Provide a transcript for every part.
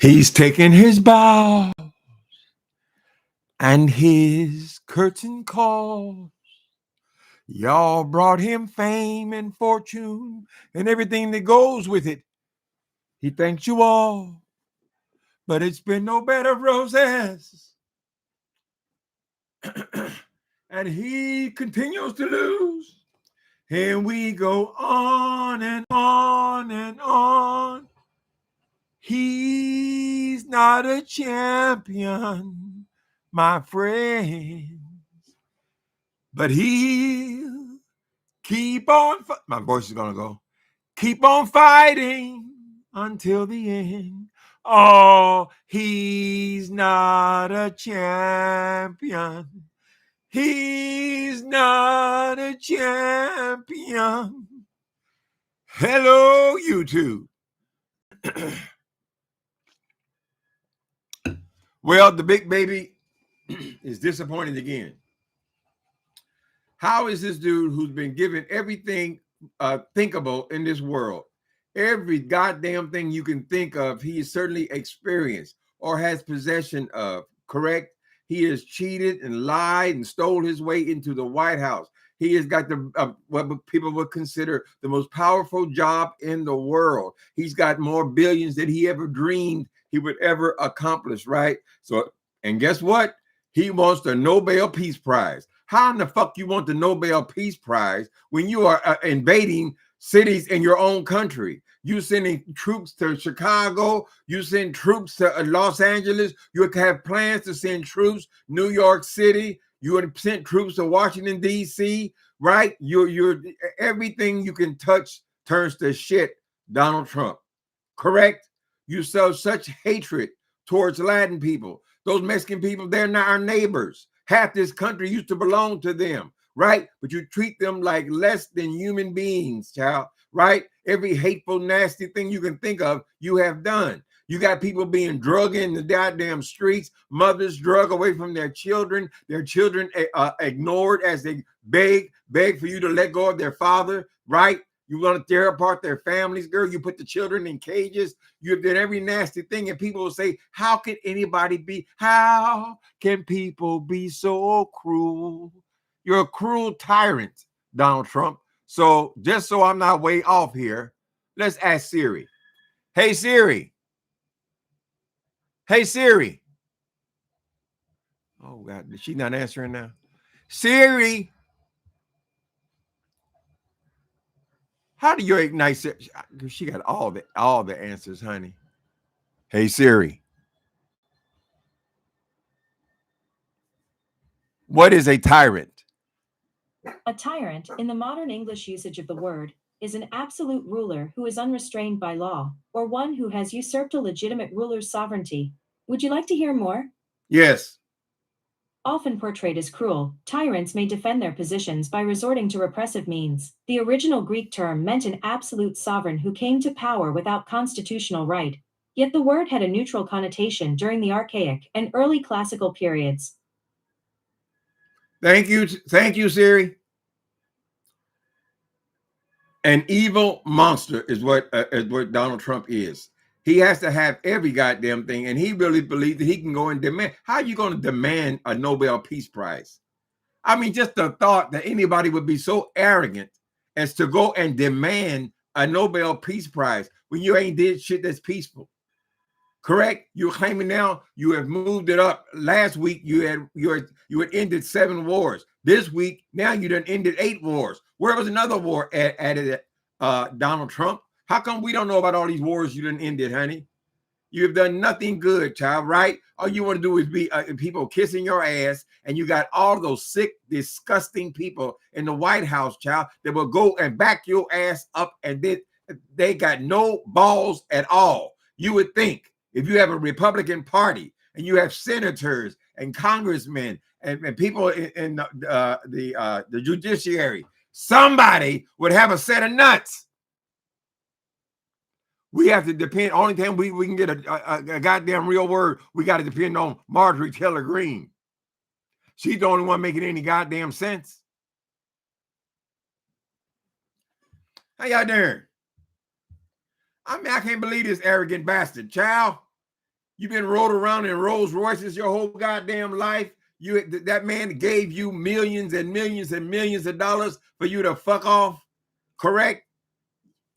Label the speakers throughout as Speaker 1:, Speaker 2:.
Speaker 1: He's taken his bow and his curtain call. Y'all brought him fame and fortune and everything that goes with it. He thanks you all, but it's been no bed of roses. And he continues to lose. And we go on and on and on. He's not a champion, my friend, but he'll keep on. My voice is going to go. Keep on fighting until the end. Oh, he's not a champion. He's not a champion. Hello, YouTube. Well, the big baby is disappointed again. How is this dude who's been given everything thinkable in this world, every goddamn thing you can think of, he is certainly experienced or has possession of, correct? He has cheated and lied and stole his way into the White House. He has got the what people would consider the most powerful job in the world. He's got more billions than he ever dreamed he would ever accomplish, right? So, and guess what? He wants the Nobel Peace Prize. How in the fuck you want the Nobel Peace Prize when you are invading cities in your own country? You sending troops to Chicago, you send troops to Los Angeles, you have plans to send troops New York City, you would send troops to Washington, D.C., right? You're everything you can touch turns to shit, Donald Trump, correct? You show such hatred towards Latin people. Those Mexican people, they're not our neighbors. Half this country used to belong to them, right? But you treat them like less than human beings, child, right? Every hateful, nasty thing you can think of, you have done. You got people being drugged in the goddamn streets, mothers drug away from their children ignored as they beg for you to let go of their father, right? You want to tear apart their families, girl. You put the children in cages. You've done every nasty thing. And people will say, how can people be so cruel? You're a cruel tyrant, Donald Trump. So just so I'm not way off here, let's ask Siri. Hey, Siri. Hey, Siri. Oh, God. Is she not answering now? Siri. How do you ignite? She got all the answers, honey. Hey, Siri. What is a tyrant?
Speaker 2: A tyrant, in the modern English usage of the word, is an absolute ruler who is unrestrained by law, or one who has usurped a legitimate ruler's sovereignty. Would you like to hear more?
Speaker 1: Yes.
Speaker 2: Often portrayed as cruel, tyrants may defend their positions by resorting to repressive means. The original Greek term meant an absolute sovereign who came to power without constitutional right. Yet the word had a neutral connotation during the Archaic and early Classical periods.
Speaker 1: Thank you, Siri. An evil monster is what Donald Trump is. He has to have every goddamn thing, and he really believes that he can go and demand. How are you going to demand a Nobel Peace Prize? I mean, just the thought that anybody would be so arrogant as to go and demand a Nobel Peace Prize when you ain't did shit that's peaceful. Correct? You're claiming now you have moved it up. Last week you had ended 7 wars. This week now you done ended 8 wars. Where was another war added Donald Trump? How come we don't know about all these wars you done ended, honey? You have done nothing good, child, right? All you want to do is be people kissing your ass, and you got all those sick, disgusting people in the White House, child, that will go and back your ass up, and they got no balls at all. You would think if you have a Republican Party and you have senators and congressmen and people in the judiciary, somebody would have a set of nuts. We have to depend. Only time we can get a goddamn real word, we got to depend on Marjorie Taylor Greene. She's the only one making any goddamn sense. How y'all doing? I mean, I can't believe this arrogant bastard, child. You've been rode around in Rolls Royces your whole goddamn life. That man gave you millions and millions and millions of dollars for you to fuck off, correct?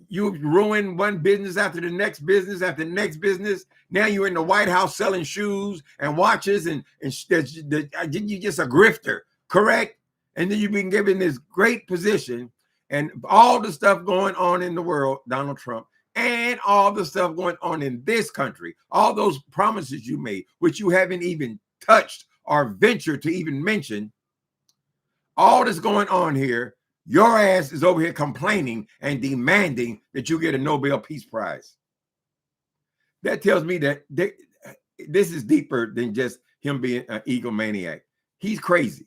Speaker 1: You ruined one business after the next business after the next business. Now you're in the White House selling shoes and watches, and you're just a grifter, correct? And then you've been given this great position and all the stuff going on in the world, Donald Trump, and all the stuff going on in this country, all those promises you made, which you haven't even touched or ventured to even mention, all that's going on here. Your ass is over here complaining and demanding that you get a Nobel Peace Prize. That tells me that this is deeper than just him being an egomaniac. He's crazy.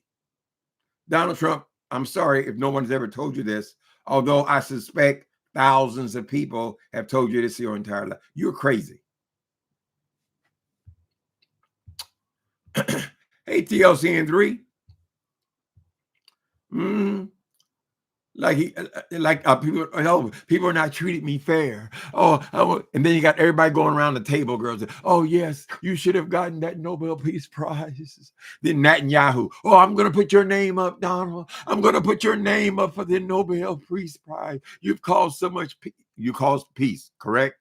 Speaker 1: Donald Trump, I'm sorry if no one's ever told you this, although I suspect thousands of people have told you this your entire life. You're crazy. Hey, TLCN3. People are not treating me fair. And then you got everybody going around the table, girls. Oh, yes, you should have gotten that Nobel Peace Prize. Then Netanyahu. Oh, I'm going to put your name up, Donald. I'm going to put your name up for the Nobel Peace Prize. You've caused so much peace. You caused peace, correct?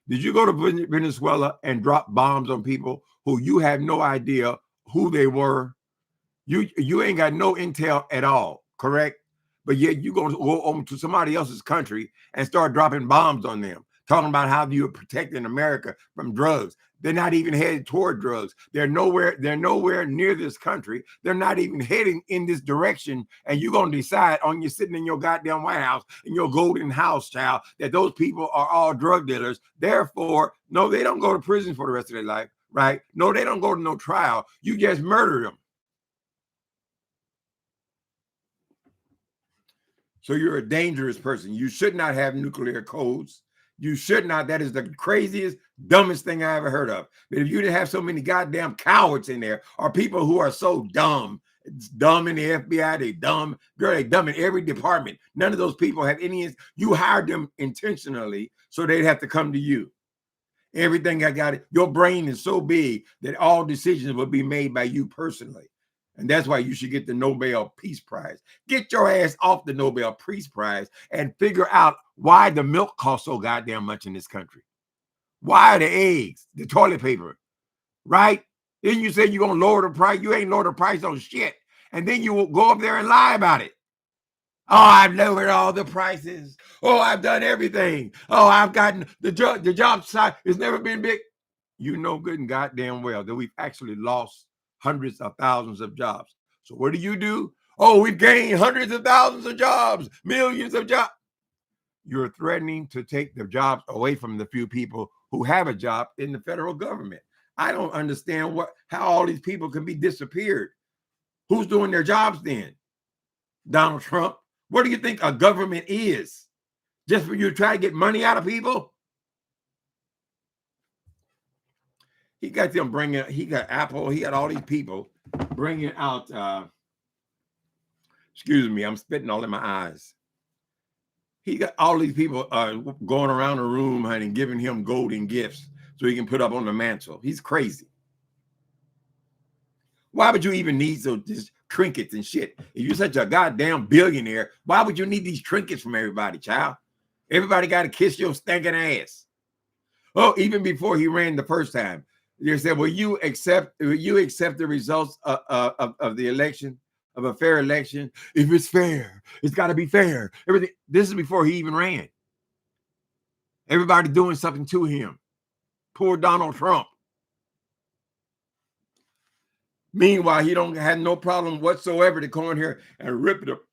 Speaker 1: Did you go to Venezuela and drop bombs on people who you have no idea who they were? You ain't got no intel at all, correct? But yet you go over to somebody else's country and start dropping bombs on them, talking about how you're protecting America from drugs. They're not even headed toward drugs. They're nowhere near this country. They're not even heading in this direction. And you're going to decide on you sitting in your goddamn White House, in your golden house, child, that those people are all drug dealers. Therefore, no, they don't go to prison for the rest of their life, right? No, they don't go to no trial. You just murder them. So you're a dangerous person. You should not have nuclear codes. You should not. That is the craziest, dumbest thing I ever heard of. But if you didn't have so many goddamn cowards in there, or people who are so dumb, it's dumb in the FBI, they dumb, girl, they dumb in every department. None of those people have any. You hired them intentionally so they'd have to come to you. Everything I got, your brain is so big that all decisions will be made by you personally. And that's why you should get the Nobel Peace Prize. Get your ass off the Nobel Peace Prize and figure out why the milk costs so goddamn much in this country. Why the eggs, the toilet paper, right? Then you say you're going to lower the price. You ain't lowered the price on shit. And then you will go up there and lie about it. Oh, I've lowered all the prices. Oh, I've done everything. Oh, I've gotten the job side has never been big. You know good and goddamn well that we've actually lost hundreds of thousands of jobs. So what do? Oh, we've gained hundreds of thousands of jobs, millions of jobs. You're threatening to take the jobs away from the few people who have a job in the federal government. I don't understand how all these people can be disappeared. Who's doing their jobs then? Donald Trump. What do you think a government is? Just for you to try to get money out of people? He got them he got Apple, he got all these people bringing out, excuse me, I'm spitting all in my eyes. He got all these people going around the room, honey, giving him golden gifts so he can put up on the mantle. He's crazy. Why would you even need these trinkets and shit? If you're such a goddamn billionaire, why would you need these trinkets from everybody, child? Everybody got to kiss your stinking ass. Oh, even before he ran the first time. They said, will you accept the results of the election, of a fair election? If it's fair, it's got to be fair. Everything. This is before he even ran. Everybody doing something to him. Poor Donald Trump. Meanwhile, he don't have no problem whatsoever to come in here and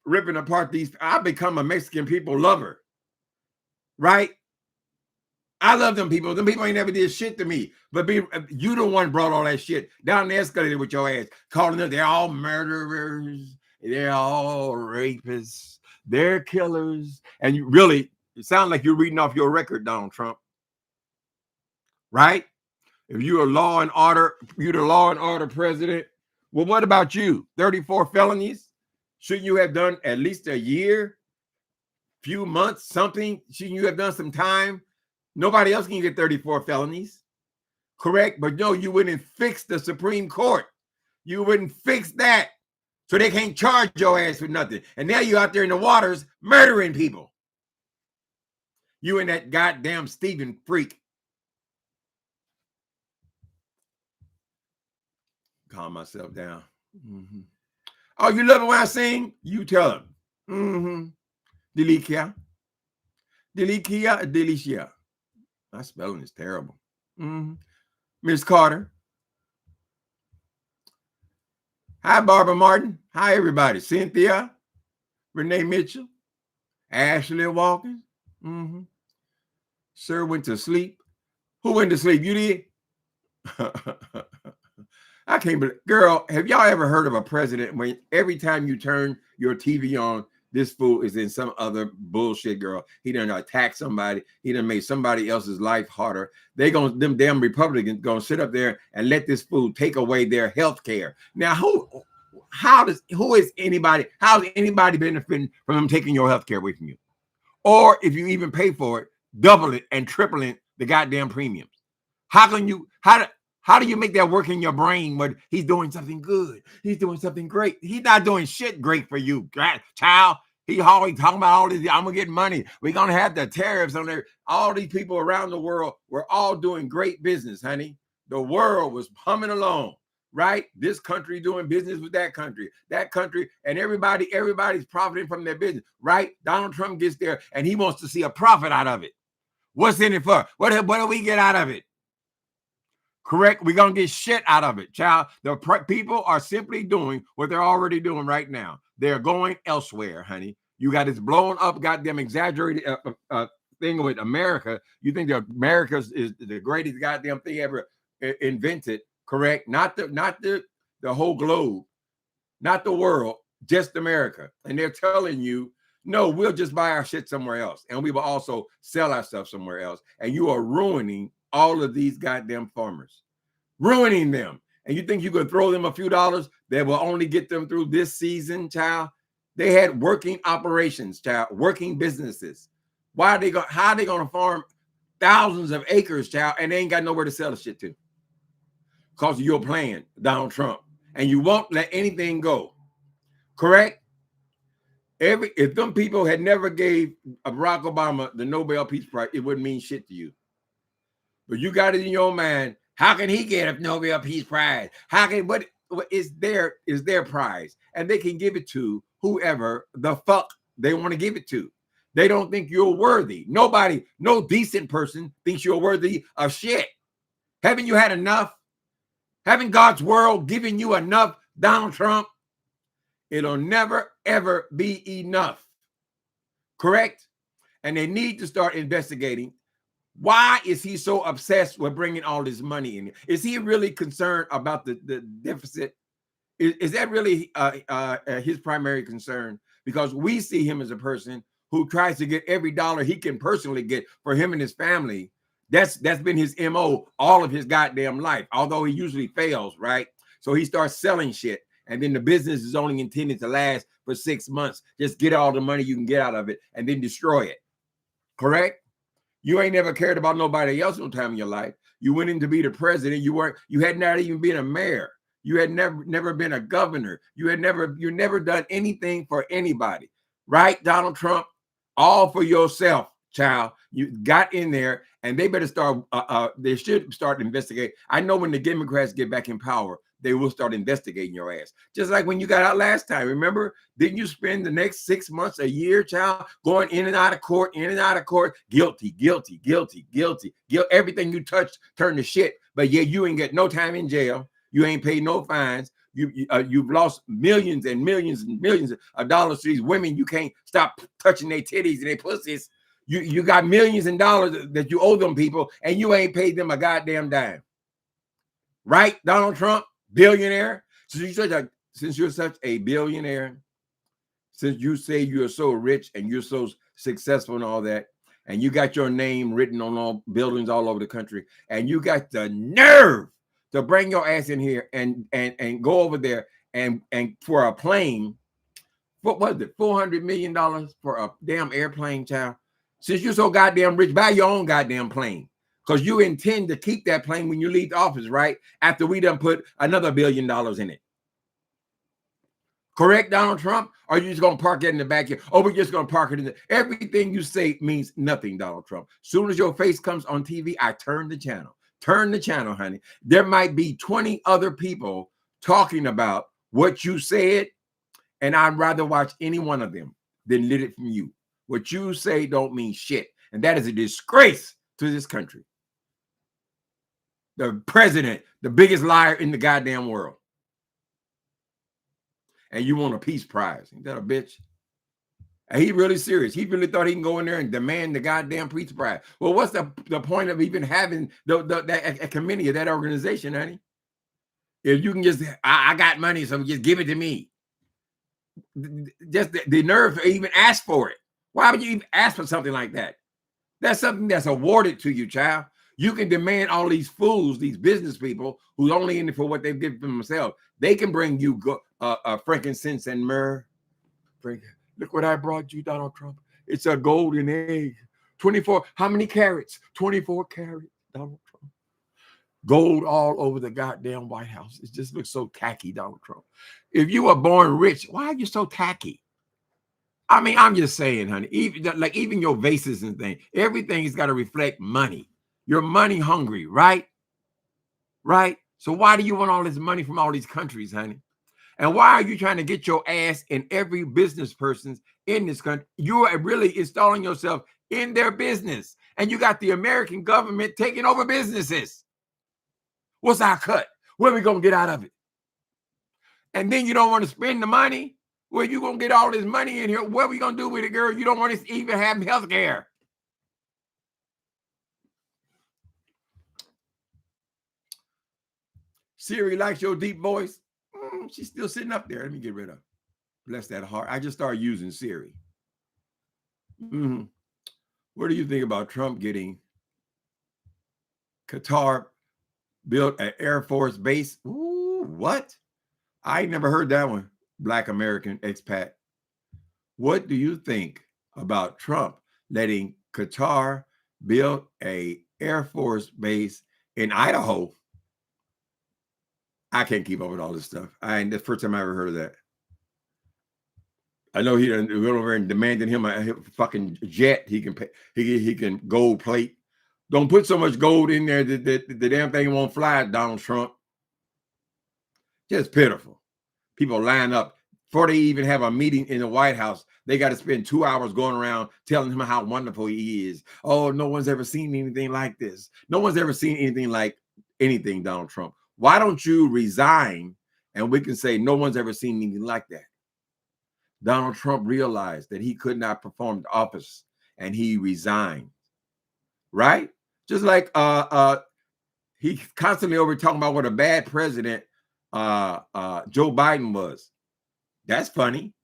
Speaker 1: ripping apart these. I become a Mexican people lover, right? I love them people. Them people ain't never did shit to me. But you the one brought all that shit down the escalator with your ass, calling them, they're all murderers. They're all rapists. They're killers. And you really, it sounds like you're reading off your record, Donald Trump. Right? If you're the law and order president, well, what about you? 34 felonies? Shouldn't you have done at least a year, few months, something? Shouldn't you have done some time? Nobody else can get 34 felonies. correct? But no, you wouldn't fix the Supreme Court. You wouldn't fix that. So they can't charge your ass for nothing. And now you out there in the waters murdering people. You and that goddamn Stephen freak. Calm myself down. Mm-hmm. Oh, you love it when I sing? You tell them. Mm-hmm. Delicia. Delicia, delicia. My spelling is terrible. Mm-hmm. Miss Carter. Hi, Barbara Martin. Hi, everybody. Cynthia. Renee Mitchell. Ashley Walkins. Mm-hmm. Sir went to sleep. Who went to sleep? You did? I can't believe, girl, have y'all ever heard of a president when every time you turn your TV on, this fool is in some other bullshit, girl. He done attacked somebody. He done made somebody else's life harder. Them damn Republicans gonna sit up there and let this fool take away their health care. Now, how's anybody benefiting from them taking your health care away from you? Or if you even pay for it, double it and tripling the goddamn premiums. How do you make that work in your brain when he's doing something good? He's doing something great. He's not doing shit great for you, child. He always talking about all this. I'm gonna get money. We're gonna have the tariffs on there. All these people around the world were all doing great business, honey. The world was humming along, right? This country doing business with that country, and everybody's profiting from their business, right? Donald Trump gets there and he wants to see a profit out of it. What's in it for? What do we get out of it? Correct? We're going to get shit out of it, child. The people are simply doing what they're already doing right now. They're going elsewhere, honey. You got this blown up, goddamn exaggerated thing with America. You think that America is the greatest goddamn thing ever invented, correct? Not the whole globe, not the world, just America. And they're telling you, no, we'll just buy our shit somewhere else. And we will also sell our stuff somewhere else. And you are ruining all of these goddamn farmers, ruining them. And you think you could throw them a few dollars that will only get them through this season, child? They had working operations, child, working businesses. How are they going to farm thousands of acres, child, and they ain't got nowhere to sell the shit to? Because of your plan, Donald Trump. And you won't let anything go. Correct? If them people had never gave Barack Obama the Nobel Peace Prize, it wouldn't mean shit to you. But you got it in your mind. How can he get a Nobel Peace Prize? What is their prize? And they can give it to whoever the fuck they want to give it to. They don't think you're worthy. Nobody, no decent person thinks you're worthy of shit. Haven't you had enough? Haven't God's world given you enough, Donald Trump? It'll never, ever be enough. Correct? And they need to start investigating. Why is he so obsessed with bringing all this money in? Is he really concerned about the deficit? Is that really his primary concern? Because we see him as a person who tries to get every dollar he can personally get for him and his family. That's been his MO all of his goddamn life, although he usually fails, right? So he starts selling shit, and then the business is only intended to last for 6 months. Just get all the money you can get out of it and then destroy it. Correct? You ain't never cared about nobody else no time in your life. You went in to be the president. You had not even been a mayor. You had never been a governor. You never done anything for anybody. Right, Donald Trump? All for yourself, child. You got in there, and they better start, they should start investigating. I know when the Democrats get back in power, they will start investigating your ass. Just like when you got out last time. Remember, didn't you spend the next 6 months, a year, child, going in and out of court, guilty. Everything you touched turned to shit, but yeah, you ain't get no time in jail. You ain't paid no fines. You've lost millions and millions and millions of dollars to these women. You can't stop touching their titties and their pussies. You got millions of dollars that you owe them people, and you ain't paid them a goddamn dime. Right, Donald Trump? Billionaire. Since you're such a billionaire, since you say you're so rich and you're so successful and all that, and you got your name written on all buildings all over the country, and you got the nerve to bring your ass in here and go over there and for a plane, what was it, $400 million for a damn airplane, child? Since you're so goddamn rich, buy your own goddamn plane. because you intend to keep that plane when you leave the office, right? After we done put another $1 billion in it. Correct, Donald Trump? Or are you just going to park it in the backyard? Oh, we're just going to park it in the... Everything you say means nothing, Donald Trump. Soon as your face comes on TV, I turn the channel. Turn the channel, honey. There might be 20 other people talking about what you said, and I'd rather watch any one of them than lit it from you. What you say don't mean shit. And that is a disgrace to this country. The president, the biggest liar in the goddamn world. And you want a peace prize. Ain't that a bitch? And he really serious. He really thought he can go in there and demand the goddamn peace prize. Well, what's the point of even having that committee of that organization, honey? If you can just, I got money, so just give it to me. Just the nerve to even ask for it. Why would you even ask for something like that? That's something that's awarded to you, child. You can demand all these fools, these business people who's only in it for what they've given themselves. They can bring you frankincense and myrrh. Look what I brought you, Donald Trump. It's a golden egg. 24. How many carats? 24 carats, Donald Trump. Gold all over the goddamn White House. It just looks so tacky, Donald Trump. If you were born rich, why are you so tacky? I mean, I'm just saying, honey, even your vases and things, everything has got to reflect money. You're money hungry, right? Right? So why do you want all this money from all these countries, honey? And why are you trying to get your ass in every business person's in this country? You are really installing yourself in their business. And you got the American government taking over businesses. What's our cut? Where are we going to get out of it? And then you don't want to spend the money? Where you going to get all this money in here? What are we going to do with it, girl? You don't want to even have health care. Siri likes your deep voice. She's still sitting up there. Let me get rid of her. Bless that heart. I just started using Siri. What do you think about Trump getting Qatar built an Air Force base? Ooh, what? I ain't never heard that one. Black American expat. What do you think about Trump letting Qatar build an Air Force base in Idaho? I can't keep up with all this stuff. That's the first time I ever heard of that. I know he went over and demanded him a fucking jet. He can pay, he can gold plate. Don't put so much gold in there that the damn thing won't fly, Donald Trump. Just pitiful. People line up before they even have a meeting in the White House. They got to spend 2 hours going around telling him how wonderful he is. Oh, no one's ever seen anything like this. No one's ever seen anything like anything, Donald Trump. Why don't you resign and we can say no one's ever seen anything like that? Donald Trump realized that he could not perform the office and he resigned, right? Just like he constantly over talking about what a bad president Joe Biden was. That's funny.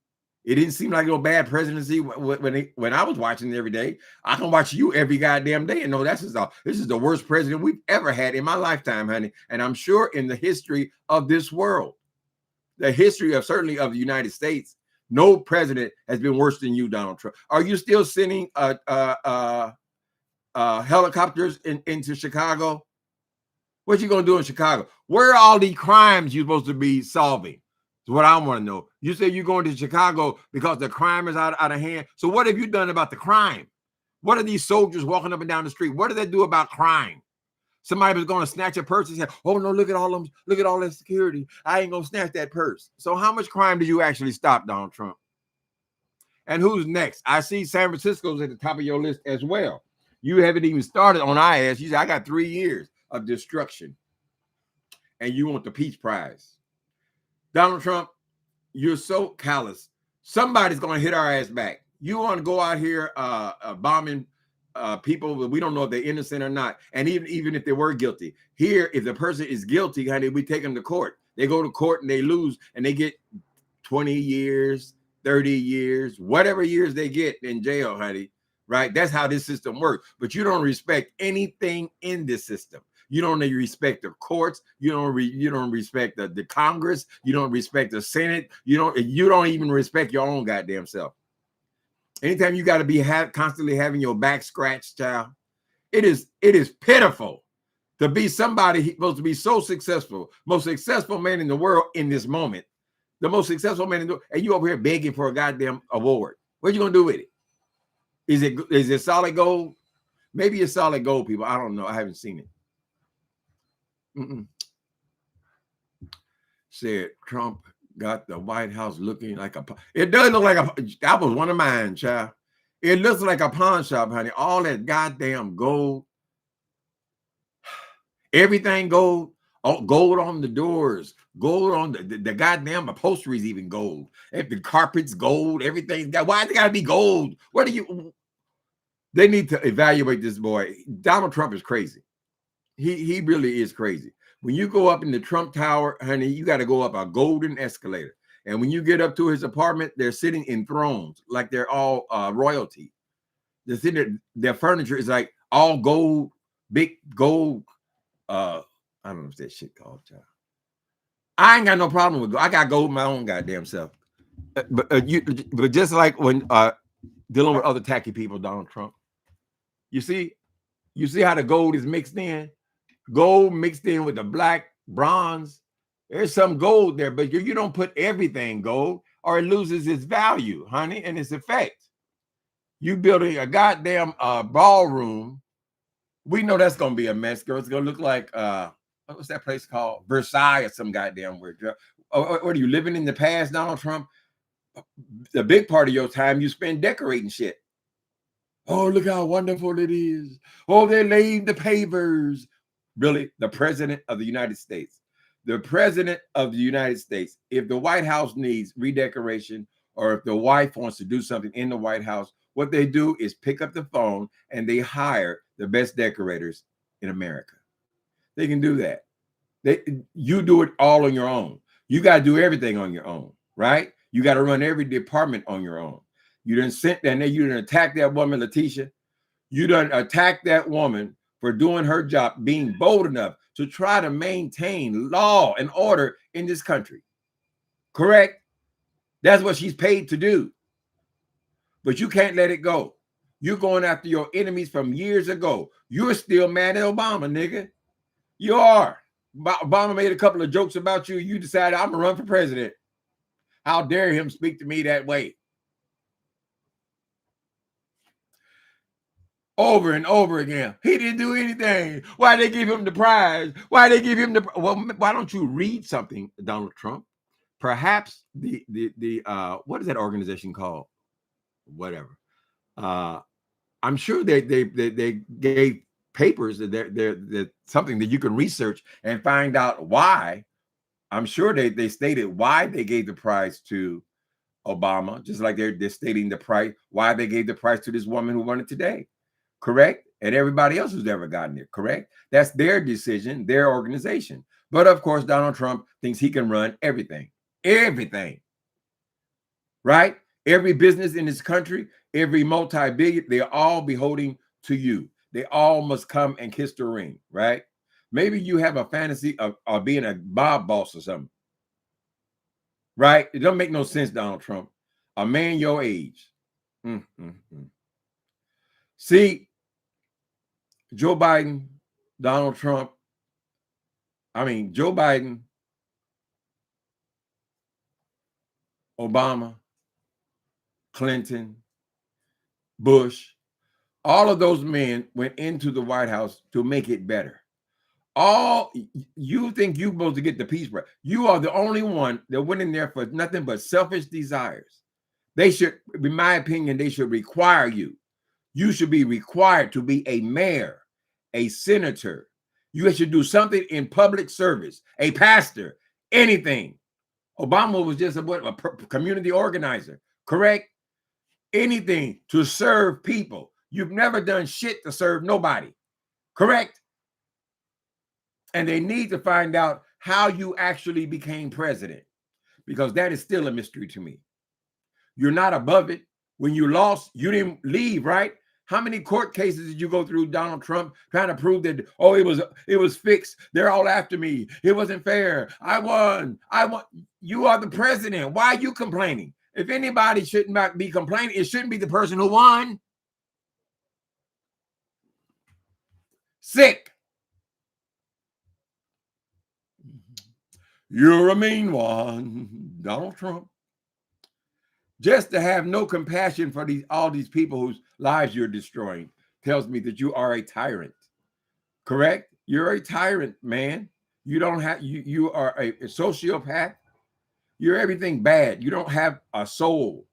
Speaker 1: It didn't seem like no bad presidency when I was watching it every day. I can watch you every goddamn day and know this is the worst president we've ever had in my lifetime, honey. And I'm sure in the history of this world, the history of certainly of the United States, no president has been worse than you, Donald Trump. Are you still sending helicopters into Chicago? What you gonna do in Chicago? Where are all these crimes you're supposed to be solving? That's what I want to know. You say you're going to Chicago because the crime is out of hand. So what have you done about the crime? What are these soldiers walking up and down the street? What do they do about crime? Somebody was going to snatch a purse and say, oh no, look at all them, look at all that security. I ain't gonna snatch that purse. So how much crime did you actually stop, Donald Trump? And who's next? I see San Francisco's at the top of your list as well. You haven't even started on IAS. You said I got 3 years of destruction. And you want the Peace Prize. Donald Trump, you're so callous. Somebody's going to hit our ass back. You want to go out here bombing people, but we don't know if they're innocent or not. And even if they were guilty. Here, if the person is guilty, honey, we take them to court. They go to court and they lose and they get 20 years, 30 years, whatever years they get in jail, honey. Right? That's how this system works. But you don't respect anything in this system. You don't respect the courts. You don't respect the Congress. You don't respect the Senate. You don't even respect your own goddamn self. Anytime you got to be constantly having your back scratched, child, It is pitiful to be somebody supposed to be so successful, most successful man in the world in this moment, the most successful man in the world, and you over here begging for a goddamn award. What you gonna do with it? Is it solid gold? Maybe it's solid gold, people. I don't know. I haven't seen it. Said Trump got the White House looking like a. It does look like a. That was one of mine, child. It looks like a pawn shop, honey. All that goddamn gold. Everything gold. Oh, gold on the doors. Gold on the goddamn upholstery is even gold. If the carpet's gold, everything's got. Why they gotta be gold? What do you? They need to evaluate this boy. Donald Trump is crazy. He really is crazy. When you go up in the Trump Tower, honey, you got to go up a golden escalator. And when you get up to his apartment, they're sitting in thrones, like they're all royalty. They're sitting their furniture is like all gold, big gold. I don't know what that shit called, child. I ain't got no problem with gold. I got gold my own goddamn self. But just like when dealing with other tacky people, Donald Trump, you see how the gold is mixed in. Gold mixed in with the black bronze. There's some gold there, but you don't put everything gold or it loses its value, honey, and its effect. You building a goddamn ballroom. We know that's going to be a mess, girl. It's going to look like, what's that place called? Versailles or some goddamn word. Or are you living in the past, Donald Trump? The big part of your time you spend decorating shit. Oh, look how wonderful it is. Oh, they laid the pavers. Really, the president of the United States. The president of the United States. If the White House needs redecoration or if the wife wants to do something in the White House, what they do is pick up the phone and they hire the best decorators in America. They can do that. You do it all on your own. You got to do everything on your own, right? You got to run every department on your own. You done sent that, and then you done attack that woman, Letitia. You done attack that woman for doing her job, being bold enough to try to maintain law and order in this country. Correct? That's what she's paid to do. But you can't let it go. You're going after your enemies from years ago. You're still mad at Obama, nigga. You are. Obama made a couple of jokes about you. You decided I'm going to run for president. How dare him speak to me that way? Over and over again. He didn't do anything. Why they give him the prize? Why they give him the... Well, why don't you read something, Donald Trump? Perhaps the what is that organization called? Whatever. I'm sure they gave papers that they're something that you can research and find out why. I'm sure they stated why they gave the prize to Obama, just like they're stating the price, why they gave the prize to this woman who won it today. Correct? And everybody else who's ever gotten it. Correct? That's their decision, their organization. But of course, Donald Trump thinks he can run everything. Everything. Right? Every business in this country, every multi-billion, they all beholding to you. They all must come and kiss the ring, right? Maybe you have a fantasy of being a mob boss or something. Right? It doesn't make no sense, Donald Trump. A man your age. See, Joe Biden, Donald Trump, Joe Biden, Obama, Clinton, Bush, all of those men went into the White House to make it better. You think you're supposed to get the Peace Prize. You are the only one that went in there for nothing but selfish desires. They should, in my opinion, they should require you. You should be required to be a mayor, a senator. You should do something in public service, a pastor, anything. Obama was just a community organizer, correct? Anything to serve people. You've never done shit to serve nobody, correct? And they need to find out how you actually became president, because that is still a mystery to me. You're not above it. When you lost, you didn't leave, right? How many court cases did you go through, Donald Trump, trying to prove that, oh, it was fixed. They're all after me. It wasn't fair. I won. You are the president. Why are you complaining? If anybody shouldn't be complaining, it shouldn't be the person who won. Sick. You're a mean one, Donald Trump. Just to have no compassion for all these people whose lives you're destroying tells me that you are a tyrant. Correct? You're a tyrant, man. You don't have you are a sociopath. You're everything bad. You don't have a soul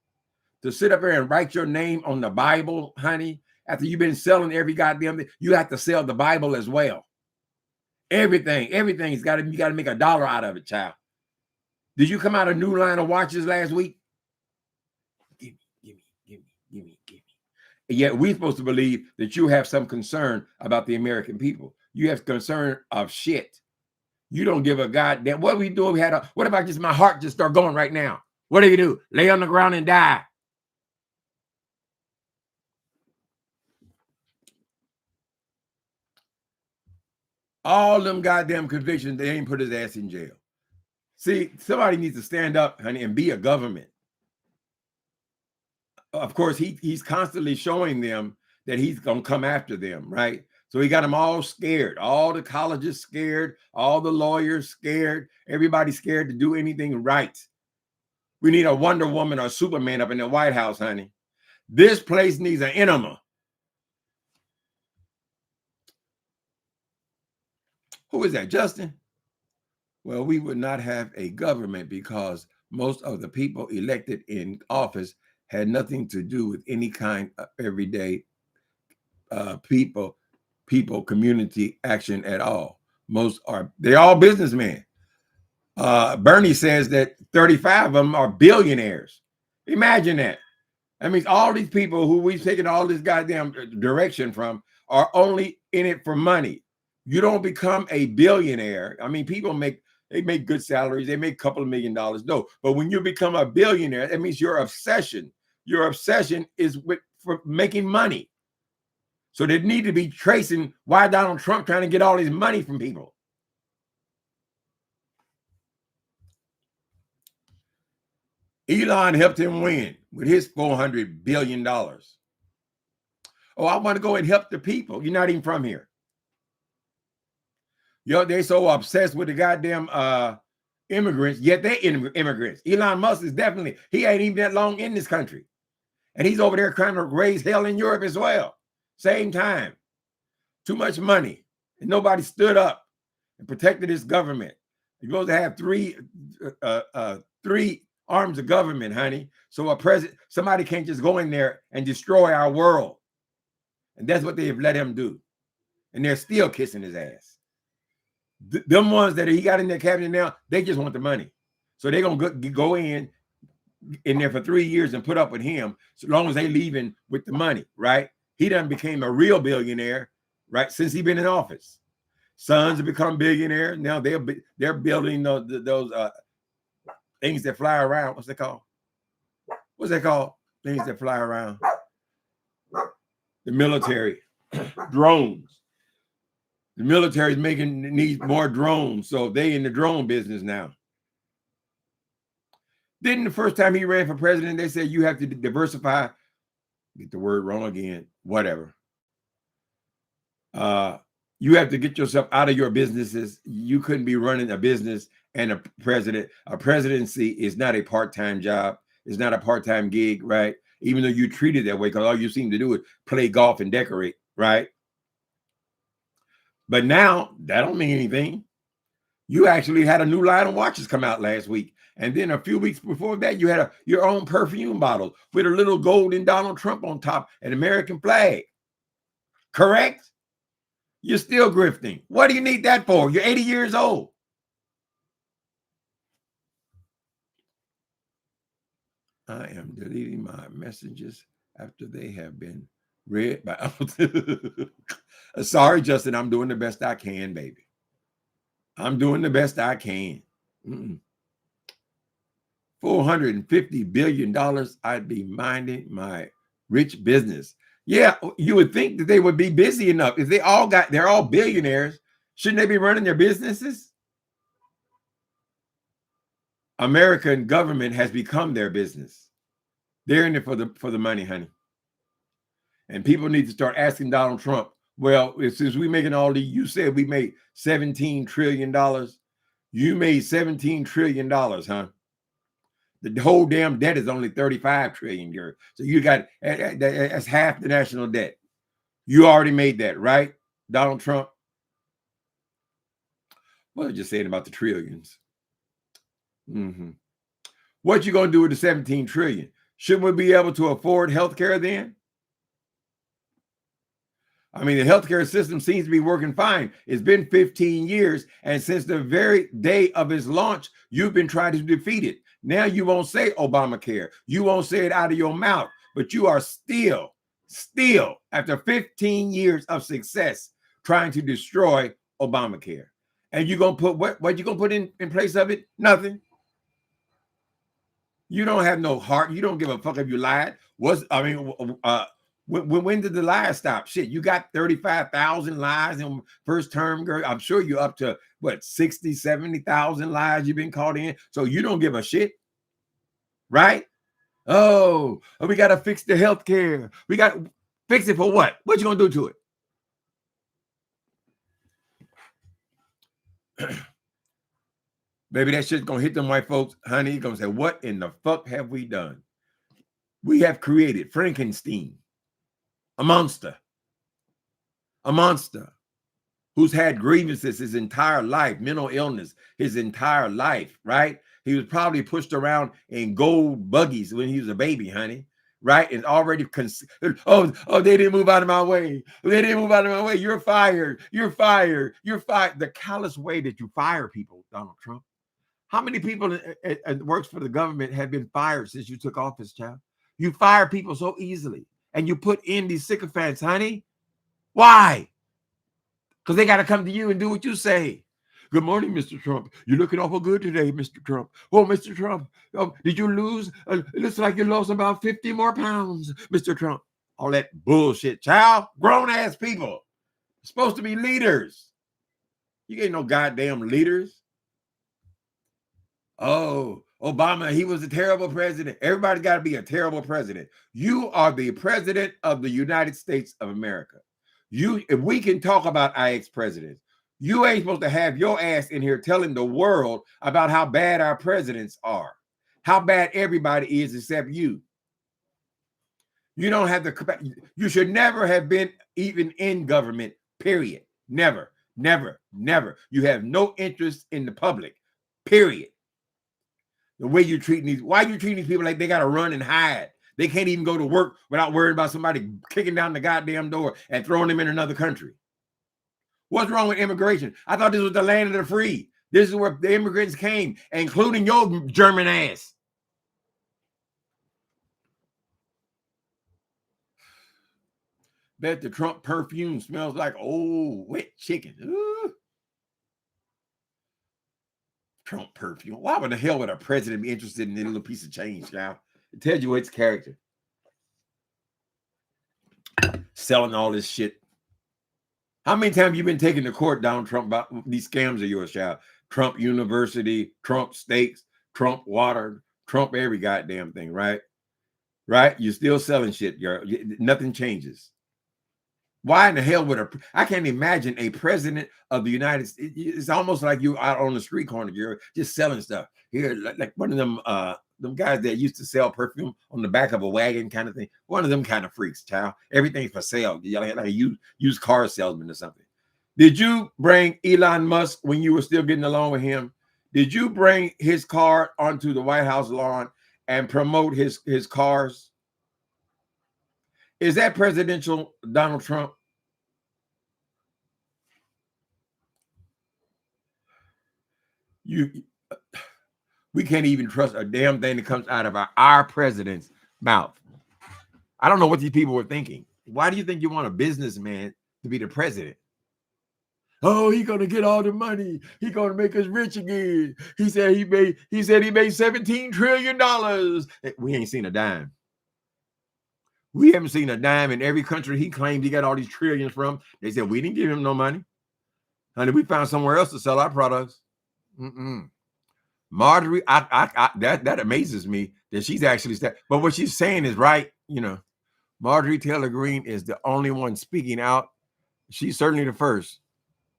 Speaker 1: to sit up there and write your name on the Bible, honey. After you've been selling every goddamn thing, you have to sell the Bible as well. Everything's got to, you got to make $1 out of it, child. Did you come out a new line of watches last week? Give me. And yet we're supposed to believe that you have some concern about the American people. You have concern of shit. You don't give a goddamn. What we do? What if I just, my heart just start going right now? What do you do? Lay on the ground and die? All them goddamn convictions, they ain't put his ass in jail. See, somebody needs to stand up, honey, and be a government. Of course, he's constantly showing them that he's gonna come after them, right? So he got them all scared. All the colleges scared. All the lawyers scared. Everybody scared to do anything right. We need a Wonder Woman or Superman up in the White House, honey. This place needs an enema. Who is that, Justin? Well, we would not have a government because most of the people elected in office had nothing to do with any kind of everyday community action at all. They're all businessmen. Bernie says that 35 of them are billionaires. Imagine that. That means all these people who we've taken all this goddamn direction from are only in it for money. You don't become a billionaire. I mean, people make good salaries. They make a couple of $1 million. No, but when you become a billionaire, that means your obsession is for making money. So they need to be tracing why Donald Trump trying to get all this money from people. Elon helped him win with his $400 billion. Oh, I want to go and help the people. You're not even from here. They're so obsessed with the goddamn immigrants, yet they're immigrants. Elon Musk is definitely, he ain't even that long in this country. And he's over there trying to raise hell in Europe as well. Same time. Too much money. And nobody stood up and protected his government. You're supposed to have three arms of government, honey. So somebody can't just go in there and destroy our world. And that's what they have let him do. And they're still kissing his ass. Them ones that he got in their cabinet now, they just want the money. So they're going to go in there for 3 years and put up with him so long as they leaving with the money, right? He done became a real billionaire, right, since he been in office. Sons have become billionaires. Now they're building those things that fly around. What's that called? Things that fly around. The military. Drones. The military is needs more drones, so they in the drone business now. Didn't the first time he ran for president, they said you have to diversify? Get the word wrong again. Whatever. You have to get yourself out of your businesses. You couldn't be running a business and a president. A presidency is not a part-time job. It's not a part-time gig, right? Even though you treat it that way, because all you seem to do is play golf and decorate, right? But now that don't mean anything. You actually had a new line of watches come out last week. And then a few weeks before that, you had your own perfume bottle with a little golden Donald Trump on top, an American flag. Correct? You're still grifting. What do you need that for? You're 80 years old. I am deleting my messages after they have been read by. Sorry, Justin. I'm doing the best I can, baby. I'm doing the best I can. $450 billion. I'd be minding my rich business. Yeah, you would think that they would be busy enough. If they're all billionaires, shouldn't they be running their businesses? American government has become their business. They're in it for the money, honey. And people need to start asking Donald Trump, Well, since we making all these, you said we made $17 trillion. You made $17 trillion, huh? The whole damn debt is only 35 trillion. So you got, that's half the national debt. You already made that, right, Donald Trump? What was I just saying about the trillions? What you gonna do with the 17 trillion? Shouldn't we be able to afford healthcare then? I mean, the healthcare system seems to be working fine. It's been 15 years, and since the very day of its launch, you've been trying to defeat it. Now you won't say Obamacare. You won't say it out of your mouth, but you are still, after 15 years of success, trying to destroy Obamacare. And you're gonna put what you gonna put in place of it? Nothing. You don't have no heart. You don't give a fuck if you lied. When did the lies stop? Shit, you got 35,000 lies in first term, girl. I'm sure you're up to what, 60, 70,000 lies you've been caught in. So you don't give a shit, right? Oh, we got to fix the healthcare. We got to fix it for what? What you gonna do to it? Baby, that shit's gonna hit them white folks, honey. You're gonna say, what in the fuck have we done? We have created Frankenstein, a monster who's had grievances his entire life, mental illness his entire life, right? He was probably pushed around in gold buggies when he was a baby, honey, right? And already, they didn't move out of my way. They didn't move out of my way. You're fired. You're fired. You're fired. The callous way that you fire people, Donald Trump. How many people that works for the government have been fired since you took office, child? You fire people so easily, and you put in these sycophants, honey. Why? Because they got to come to you and do what you say. Good morning, Mr. Trump. You're looking awful good today, Mr. Trump. Oh, Mr. Trump, did you lose? It looks like you lost about 50 more pounds, Mr. Trump. All that bullshit, child. Grown-ass people. Supposed to be leaders. You ain't no goddamn leaders. Oh, Obama, he was a terrible president. Everybody's got to be a terrible president. You are the president of the United States of America. If we can talk about our ex-presidents, you ain't supposed to have your ass in here telling the world about how bad our presidents are, how bad everybody is except you. You don't have the, you should never have been even in government, period. Never, never, never. You have no interest in the public, period. The way you're treating these, why are you treating these people like they got to run and hide? They can't even go to work without worrying about somebody kicking down the goddamn door and throwing them in another country. What's wrong with immigration? I thought this was the land of the free. This is where the immigrants came, including your German ass. Bet the Trump perfume smells like old wet chicken. Ooh. Trump perfume. Why would the hell would a president be interested in a little piece of change, now? It tells you its character. Selling all this shit. How many times have you been taken to court, Donald Trump, about these scams of yours, child? Trump University, Trump Steaks, Trump Water, Trump every goddamn thing, right? Right? You're still selling shit, girl. Nothing changes. Why in the hell would I can't imagine a president of the United States. It's almost like you out on the street corner, you're just selling stuff. Here, like one of them guys that used to sell perfume on the back of a wagon kind of thing. One of them kind of freaks, child. Everything's for sale. Like a used car salesman or something. Did you bring Elon Musk when you were still getting along with him? Did you bring his car onto the White House lawn and promote his cars? Is that presidential Donald Trump? We can't even trust a damn thing that comes out of our president's mouth. I don't know what these people were thinking. Why do you think you want a businessman to be the president? Oh, he's gonna get all the money. He's gonna make us rich again. He said he made $17 trillion. We ain't seen a dime. We haven't seen a dime in every country he claimed he got all these trillions from. They said we didn't give him no money. Honey, we found somewhere else to sell our products. Marjorie, that amazes me that she's actually but what she's saying is right. You know, Marjorie Taylor Greene is the only one speaking out She's certainly the first.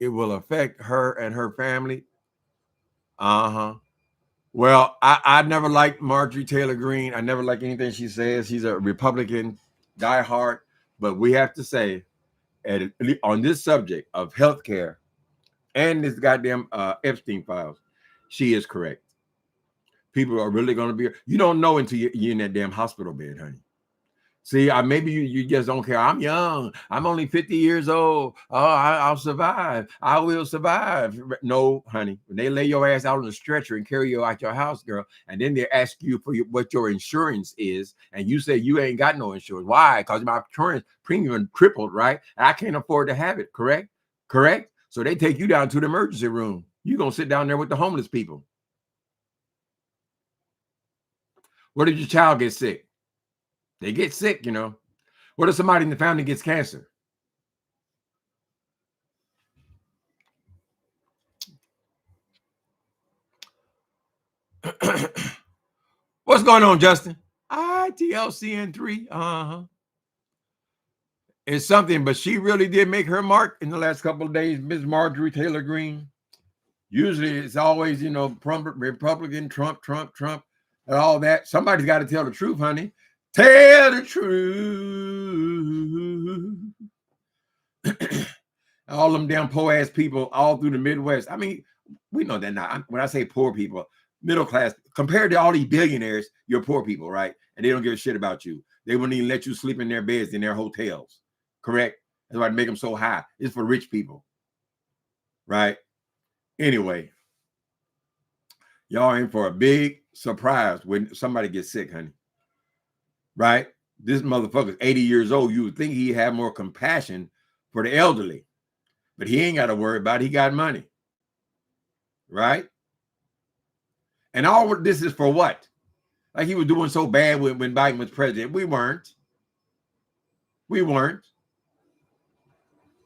Speaker 1: It will affect her and her family. Uh-huh. Well, I never liked Marjorie Taylor Greene. I never liked anything she says. She's a Republican, diehard. But we have to say, on this subject of healthcare and this goddamn Epstein files, she is correct. People are really going to be. You don't know until you're in that damn hospital bed, honey. See, maybe you just don't care. I'm young. I'm only 50 years old. Oh, I'll survive. I will survive. No, honey. When they lay your ass out on the stretcher and carry you out your house, girl, and then they ask you for what your insurance is, and you say you ain't got no insurance. Why? Because my insurance premium tripled, right? I can't afford to have it. Correct? Correct? So they take you down to the emergency room. You're going to sit down there with the homeless people. What if your child gets sick? They get sick, you know. What if somebody in the family gets cancer? What's going on, Justin? ITLCN3. Uh-huh. It's something, but she really did make her mark in the last couple of days, Miss Marjorie Taylor Greene. Usually it's always, you know, Republican, Trump, and all that. Somebody's got to tell the truth, honey. Tell the truth. All them damn poor ass people all through the Midwest. I mean, we know that now. When I say poor people, middle class, compared to all these billionaires, you're poor people, right? And they don't give a shit about you. They wouldn't even let you sleep in their beds in their hotels. Correct? That's why they make them so high. It's for rich people. Right? Anyway, y'all in for a big surprise when somebody gets sick, honey. Right? This motherfucker's 80 years old. You would think he'd have more compassion for the elderly. But he ain't got to worry about it. He got money. Right? And all of this is for what? Like he was doing so bad when Biden was president. We weren't.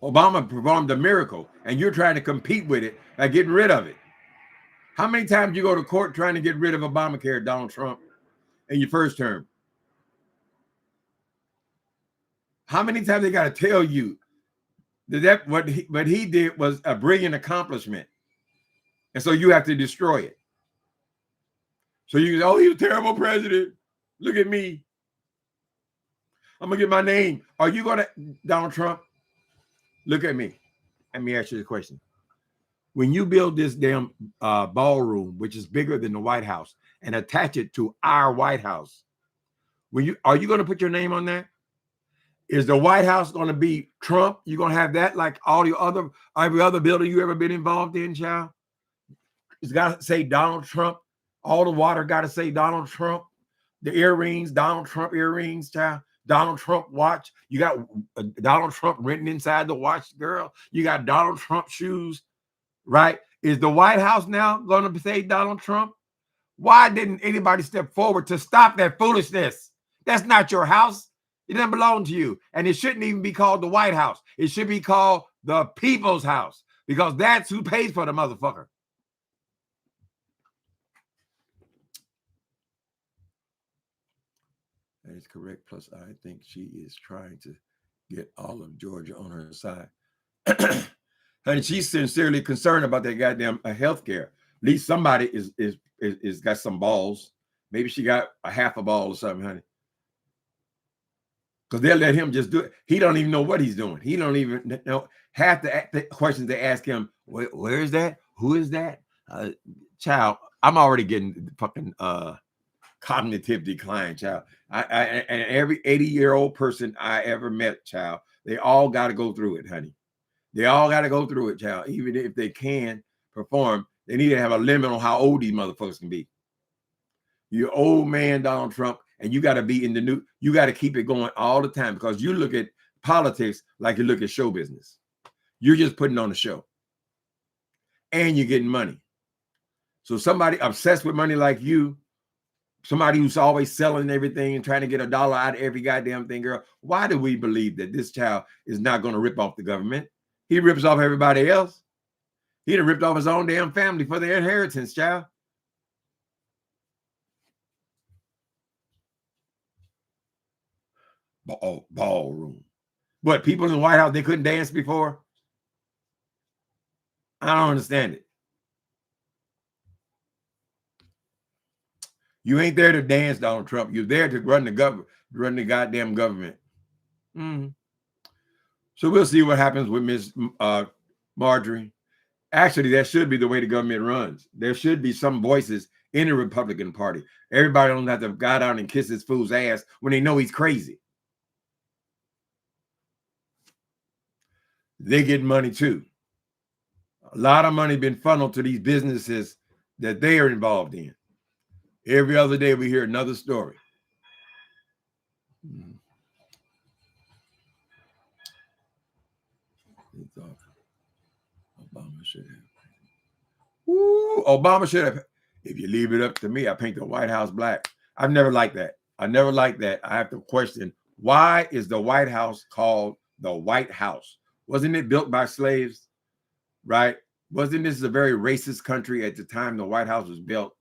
Speaker 1: Obama performed a miracle, and you're trying to compete with it by getting rid of it. How many times you go to court trying to get rid of Obamacare, Donald Trump, in your first term? How many times they got to tell you that what he did was a brilliant accomplishment, and so you have to destroy it? So you can, oh, he's a terrible president. Look at me. I'm gonna get my name. Are you gonna, Donald Trump? Look at me. Let me ask you the question. When you build this damn ballroom, which is bigger than the White House, and attach it to our White House, are you going to put your name on that? Is the White House going to be Trump? You're going to have that like every other building you ever been involved in, child? It's got to say Donald Trump. All the water got to say Donald Trump. The earrings, Donald Trump earrings, child. Donald Trump watch. You got Donald Trump written inside the watch, girl. You got Donald Trump shoes, right? Is the White House now going to say Donald Trump? Why didn't anybody step forward to stop that foolishness? That's not your house. It doesn't belong to you. And it shouldn't even be called the White House. It should be called the People's House, because that's who pays for the motherfucker. That is correct. Plus, I think she is trying to get all of Georgia on her side. And she's sincerely concerned about that goddamn health care. At least somebody is got some balls. Maybe she got a half a ball or something, honey. Because they'll let him just do it. He don't even know what he's doing. He don't even know half the questions they ask him. Where is that? Who is that? Child, I'm already getting fucking cognitive decline, child. And every 80-year-old person I ever met, child, they all got to go through it, honey. They all got to go through it, child. Even if they can perform, they need to have a limit on how old these motherfuckers can be. You're old man, Donald Trump, and you got to be in the new, you got to keep it going all the time, because you look at politics like you look at show business. You're just putting on a show. And you're getting money. So somebody obsessed with money like you, somebody who's always selling everything and trying to get a dollar out of every goddamn thing, girl, why do we believe that this child is not going to rip off the government? He rips off everybody else. He'd have ripped off his own damn family for their inheritance, child. Ballroom. What, people in the White House, they couldn't dance before? I don't understand it. You ain't there to dance, Donald Trump. You're there to run the government, run the goddamn government. So we'll see what happens with Miss Marjorie. Actually, that should be the way the government runs. There should be some voices in the Republican Party. Everybody don't have to go down and kiss this fool's ass when they know he's crazy. They get money too. A lot of money been funneled to these businesses that they are involved in. Every other day we hear another story. Obama should have. Ooh, Obama should have. If you leave it up to me, I paint the White House black. I've never liked that. I never liked that. I have to question, why is the White House called the White House? Wasn't it built by slaves? Right? Wasn't this a very racist country at the time the White House was built?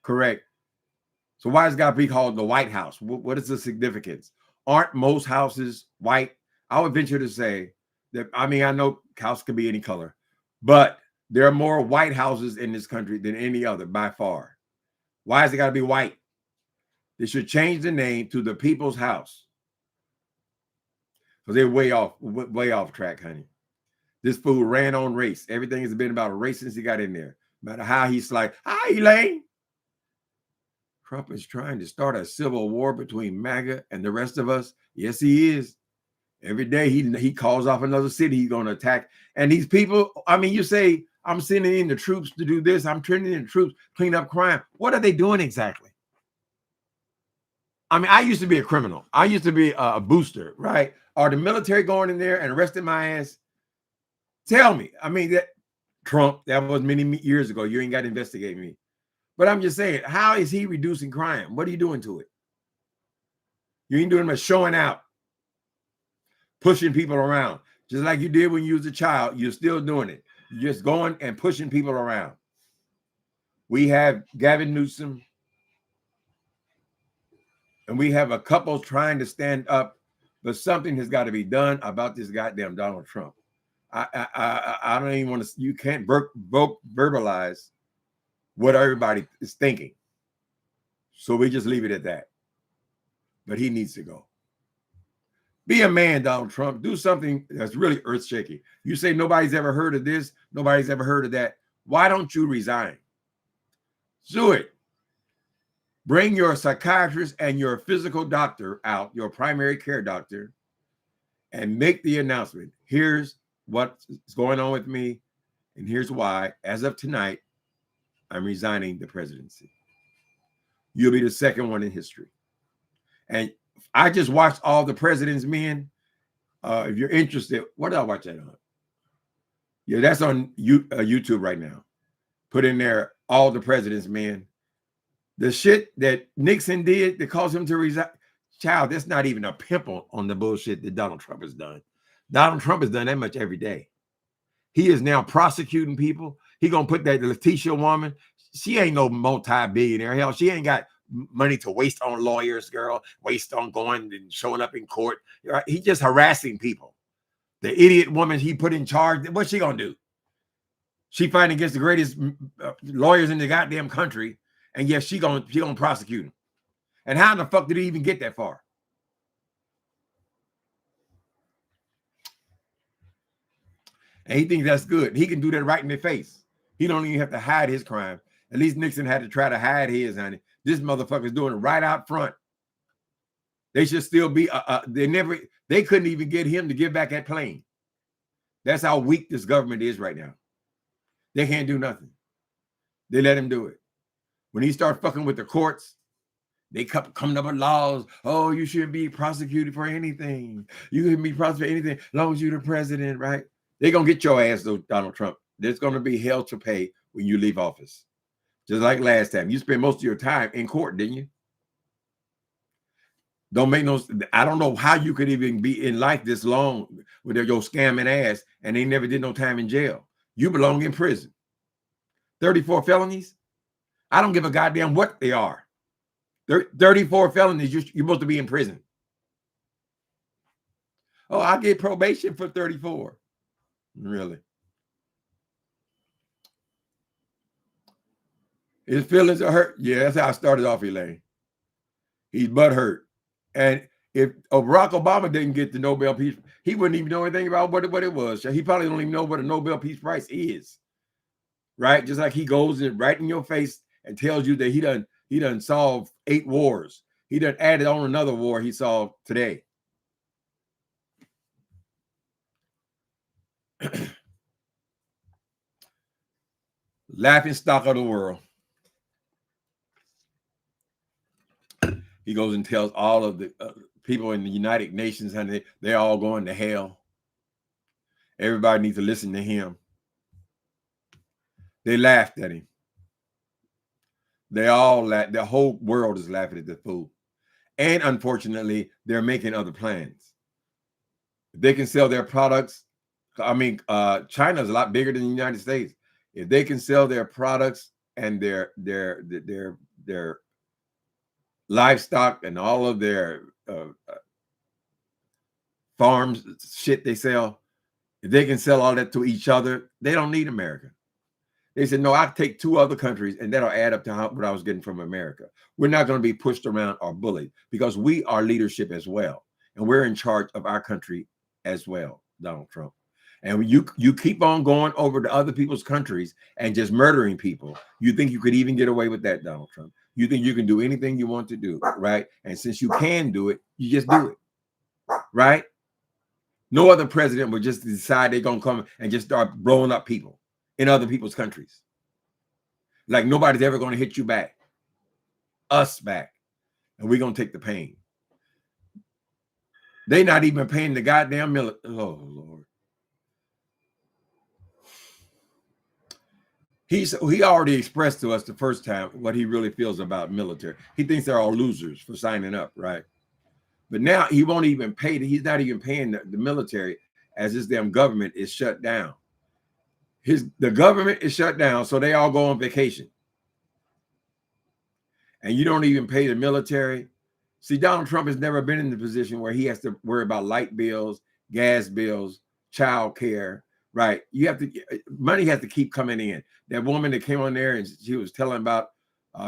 Speaker 1: Correct. So why is it got to be called the White House? What is the significance? Aren't most houses white? I would venture to say that, I mean, I know house can be any color, but there are more white houses in this country than any other by far. Why has it got to be white? They should change the name to the People's House. Because they're way off track, honey. This fool ran on race. Everything has been about race since he got in there. No matter how he's like, hi, Elaine. Trump is trying to start a civil war between MAGA and the rest of us. Yes, he is. Every day he calls off another city he's going to attack. And these people, I mean, you say, I'm sending in the troops to do this. I'm sending in the troops, clean up crime. What are they doing exactly? I mean, I used to be a criminal. I used to be a booster, right? Are the military going in there and arresting my ass? Tell me. I mean, that Trump, that was many years ago. You ain't got to investigate me. But I'm just saying, how is he reducing crime? What are you doing to it? You ain't doing much showing out, pushing people around. Just like you did when you was a child, you're still doing it. You're just going and pushing people around. We have Gavin Newsom, and we have a couple trying to stand up, but something has got to be done about this goddamn Donald Trump. I don't even want to, you can't verbalize what everybody is thinking. So we just leave it at that. But he needs to go. Be a man, Donald Trump. Do something that's really earth-shaking. You say nobody's ever heard of this, nobody's ever heard of that. Why don't you resign? Do it. Bring your psychiatrist and your physical doctor out, your primary care doctor, and make the announcement. Here's what's going on with me, and here's why. As of tonight, I'm resigning the presidency. You'll be the second one in history. And I just watched All the President's Men. If you're interested, what did I watch that on? Yeah, that's on YouTube right now. Put in there All the President's Men. The shit that Nixon did that caused him to resign, child, that's not even a pimple on the bullshit that Donald Trump has done. Donald Trump has done that much every day. He is now prosecuting people. He gonna put that Letitia woman. She ain't no multi-billionaire. Hell, she ain't got money to waste on lawyers, girl. Waste on going and showing up in court. He's just harassing people. The idiot woman he put in charge. What's she gonna do? She fighting against the greatest lawyers in the goddamn country, and yes, she gonna prosecute him. And how in the fuck did he even get that far? And he thinks that's good. He can do that right in their face. He don't even have to hide his crime. At least Nixon had to try to hide his, honey. This motherfucker's doing it right out front. They should still be, they couldn't even get him to give back that plane. That's how weak this government is right now. They can't do nothing. They let him do it. When he started fucking with the courts, they kept coming up with laws. Oh, you shouldn't be prosecuted for anything. You can be prosecuted for anything as long as you're the president, right? They're going to get your ass, though, Donald Trump. There's going to be hell to pay when you leave office. Just like last time. You spent most of your time in court, didn't you? Don't make no, I don't know how you could even be in life this long with your scamming ass and they never did no time in jail. You belong in prison. 34 felonies? I don't give a goddamn what they are. 34 felonies, you're supposed to be in prison. Oh, I get probation for 34. Really? His feelings are hurt. Yeah, that's how I started off, Elaine. He's butthurt. And if Barack Obama didn't get the Nobel Peace, he wouldn't even know anything about what it was. He probably don't even know what a Nobel Peace Prize is. Right? Just like he goes in right in your face and tells you that he done solved 8 wars. He done added on another war he solved today. Laughing stock of the world. He goes and tells all of the people in the United Nations, and they're all going to hell. Everybody needs to listen to him. They laughed at him. They all laughed. The whole world is laughing at the fool. And unfortunately, they're making other plans. If they can sell their products, I mean, China is a lot bigger than the United States. If they can sell their products and their livestock and all of their farms shit they sell, if they can sell all that to each other, they don't need America. They said, no, I'll take 2 other countries and that'll add up to what I was getting from America. We're not going to be pushed around or bullied because we are leadership as well. And we're in charge of our country as well, Donald Trump. And you keep on going over to other people's countries and just murdering people. You think you could even get away with that, Donald Trump? You think you can do anything you want to do, right? And since you can do it, you just do it, right? No other president would just decide they're going to come and just start blowing up people in other people's countries. Like nobody's ever going to hit you back, us back, and we're going to take the pain. They're not even paying the goddamn military. Oh, Lord. He already expressed to us the first time what he really feels about military. He thinks they're all losers for signing up, right? But now he won't even pay. He's not even paying the military as his damn government is shut down. The government is shut down, so they all go on vacation. And you don't even pay the military. See, Donald Trump has never been in the position where he has to worry about light bills, gas bills, child care, right? Money has to keep coming in. That woman that came on there and she was telling about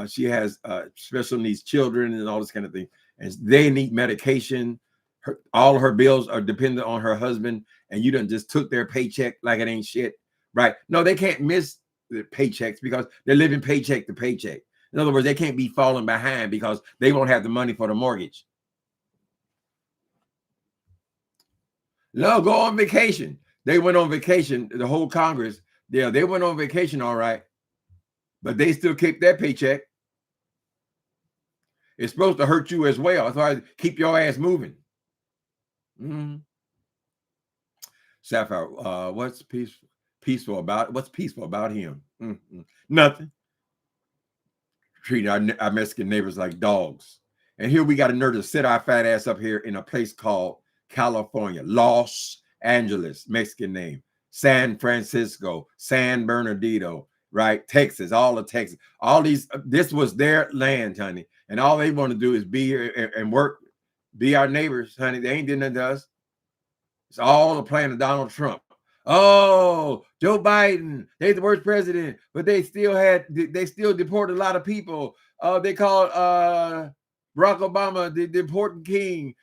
Speaker 1: she has special needs children and all this kind of thing. And they need medication. All her bills are dependent on her husband. And you done just took their paycheck like it ain't shit, right? No, they can't miss the paychecks because they're living paycheck to paycheck. In other words, they can't be falling behind because they won't have the money for the mortgage. No, go on vacation. They went on vacation, the whole Congress. Yeah, they went on vacation, all right. But they still keep their paycheck. It's supposed to hurt you as well. That's why keep your ass moving. Sapphire, what's peaceful about him? Nothing. Treating our Mexican neighbors like dogs. And here we got a nerve to sit our fat ass up here in a place called California, Los Angeles, Mexican name, San Francisco, San Bernardino, right? Texas, all of Texas, all these, this was their land, honey. And all they want to do is be here and work, be our neighbors, honey. They ain't doing nothing to us. It's all a plan of Donald Trump. Oh, Joe Biden, they're the worst president, but they still deported a lot of people. They called Barack Obama the deporting king.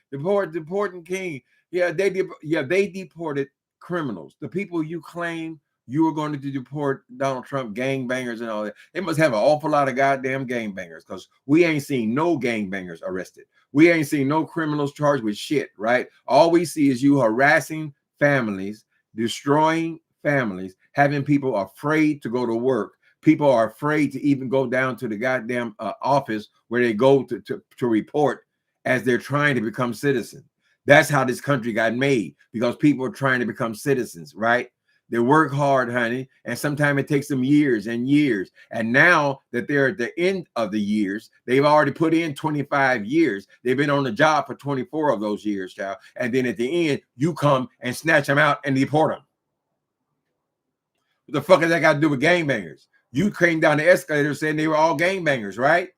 Speaker 1: Yeah, they deported criminals. The people you claim you were going to deport, Donald Trump, gangbangers and all that. They must have an awful lot of goddamn gangbangers because we ain't seen no gangbangers arrested. We ain't seen no criminals charged with shit, right? All we see is you harassing families, destroying families, having people afraid to go to work. People are afraid to even go down to the goddamn office where they go to report as they're trying to become citizens. That's how this country got made, because people are trying to become citizens, right? They work hard, honey, and sometimes it takes them years and years. And now that they're at the end of the years, they've already put in 25 years. They've been on the job for 24 of those years, child. And then at the end, you come and snatch them out and deport them. What the fuck has that got to do with gangbangers? You came down the escalator saying they were all gangbangers, right?